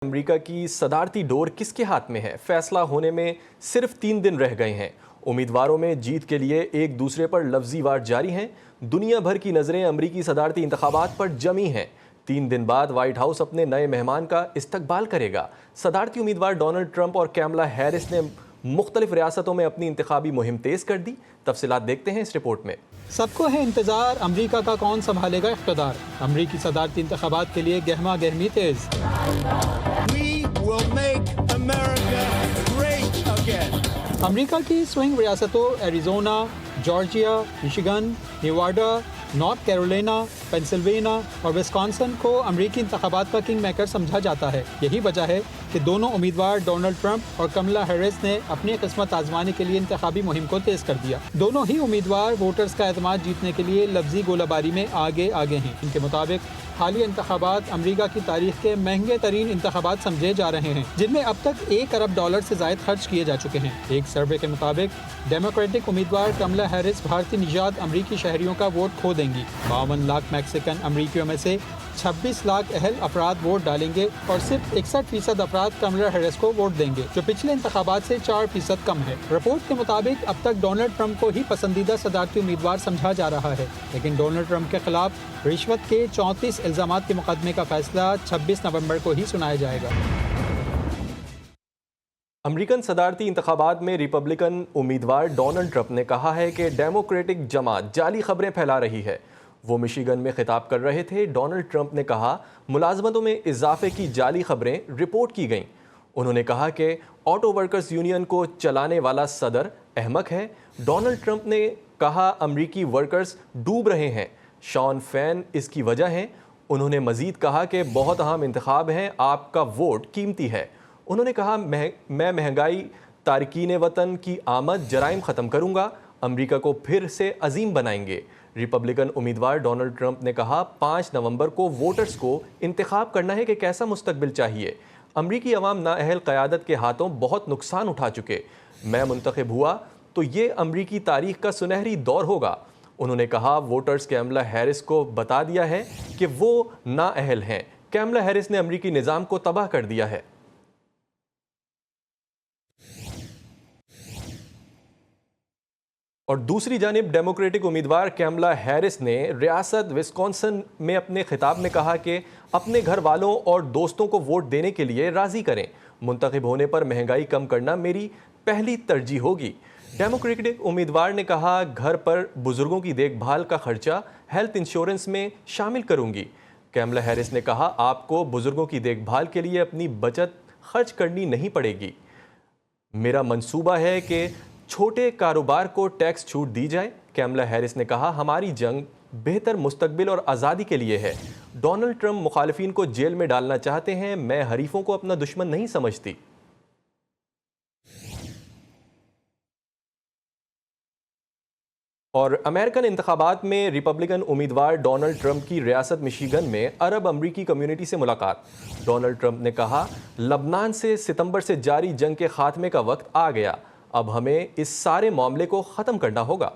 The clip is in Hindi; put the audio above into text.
अमेरिका की सदारती डोर किसके हाथ में है? फैसला होने में सिर्फ 3 दिन रह गए हैं। उम्मीदवारों में जीत के लिए एक दूसरे पर लफ्जी वार जारी हैं। दुनिया भर की नजरें अमेरिकी सदारती इंतखाबात पर जमी हैं। 3 दिन बाद व्हाइट हाउस अपने नए मेहमान का इस्तकबाल करेगा। सदारती उम्मीदवार डोनाल्ड ट्रंप और कैमला हैरिस ने मुख्तलिफ रियासतों में अपनी इंतखाबी मुहिम तेज कर दी। तफसीलात देखते हैं इस रिपोर्ट में। सबको है इंतजार अमरीका का कौन संभालेगा इख्तिदार। अमरीकी सदारती इंतखाबात के लिए गहमा गहमी तेज। अमरीका की स्विंग रियासतों Arizona, Georgia, Michigan, Nevada, north Carolina, Pennsylvania और विस्कॉन्सिन को अमरीकी इंतखाबात का किंग मेकर समझा जाता है। यही वजह है कि दोनों उम्मीदवार डोनाल्ड ट्रंप और कमला हैरिस ने अपनी किस्मत आजमाने के लिए इंतखाबी मुहिम को तेज कर दिया। दोनों ही उम्मीदवार वोटर्स का एतमाद जीतने के लिए लफ्जी गोलाबारी में आगे आगे हैं। इनके मुताबिक हालिया इंतखाबात अमरीका की तारीख के महंगे तरीन इंतखाबात समझे जा रहे हैं, जिनमें अब तक $1 अरब से ज्यादा खर्च किए जा चुके हैं। एक सर्वे के मुताबिक डेमोक्रेटिक उम्मीदवार कमला हैरिस भारतीय निजात अमरीकी शहरियों का वोट खो देंगी। 52 लाख मैक्सिकन अमरीकियों में से 26 लाख अहल अफराद वोट डालेंगे और सिर्फ 61% अफराद कमला हैरिस को वोट देंगे, जो पिछले इंतखाबात से 4% कम है। रिपोर्ट के मुताबिक अब तक डोनाल्ड ट्रंप को ही पसंदीदा सदारती उम्मीदवार समझा जा रहा है, लेकिन डोनाल्ड ट्रंप के खिलाफ रिश्वत के 34 इल्जामात के मुकदमे का फैसला 26 नवंबर को ही सुनाया जाएगा। अमेरिकन सदारती इंतखाबात में रिपब्लिकन उम्मीदवार डोनाल्ड ट्रंप ने कहा है कि डेमोक्रेटिक जमात जाली खबरें फैला रही है। वो मिशिगन में खिताब कर रहे थे। डोनाल्ड ट्रंप ने कहा मुलाजमतों में इजाफे की जाली खबरें रिपोर्ट की गईं। उन्होंने कहा कि ऑटो वर्कर्स यूनियन को चलाने वाला सदर अहमक है। डोनाल्ड ट्रंप ने कहा अमरीकी वर्कर्स डूब रहे हैं। शॉन फैन इसकी वजह है। उन्होंने मजीद कहा कि बहुत अहम इंतखाब हैं, आपका वोट कीमती है। उन्होंने कहा मैं महंगाई, तारकीन वतन की आमद, जराइम ख़त्म करूँगा, अमरीका को फिर से अजीम बनाएंगे। रिपब्लिकन उम्मीदवार डोनाल्ड ट्रंप ने कहा 5 नवंबर को वोटर्स को इंतखाब करना है कि कैसा मुस्तकबिल चाहिए। अमरीकी अवाम नाअहल क़यादत के हाथों बहुत नुकसान उठा चुके। मैं मुंतखब हुआ तो ये अमरीकी तारीख का सुनहरी दौर होगा। उन्होंने कहा वोटर्स कैमला हैरिस को बता दिया है कि वो नाअहल हैं। कैमला हैरिस ने अमरीकी निज़ाम को तबाह कर दिया है। और दूसरी जानिब डेमोक्रेटिक उम्मीदवार कैमला हैरिस ने रियासत विस्कॉन्सिन में अपने खिताब में कहा कि अपने घर वालों और दोस्तों को वोट देने के लिए राज़ी करें। मुंतखब होने पर महंगाई कम करना मेरी पहली तरजीह होगी। डेमोक्रेटिक उम्मीदवार ने कहा घर पर बुजुर्गों की देखभाल का खर्चा हेल्थ इंश्योरेंस में शामिल करूंगी। कैमला हैरिस ने कहा आपको बुजुर्गों की देखभाल के लिए अपनी बचत खर्च करनी नहीं पड़ेगी। मेरा मंसूबा है कि छोटे कारोबार को टैक्स छूट दी जाए। कैमला हैरिस ने कहा हमारी जंग बेहतर मुस्तकबिल और आज़ादी के लिए है। डोनाल्ड ट्रंप मुखालिफिन को जेल में डालना चाहते हैं, मैं हरीफों को अपना दुश्मन नहीं समझती। और अमेरिकन इंतखाबात में रिपब्लिकन उम्मीदवार डोनाल्ड ट्रंप की रियासत मिशिगन में अरब अमरीकी कम्युनिटी से मुलाकात। डोनाल्ड ट्रंप ने कहा लबनान से सितंबर से जारी जंग के खात्मे का वक्त आ गया, अब हमें इस सारे मामले को ख़त्म करना होगा।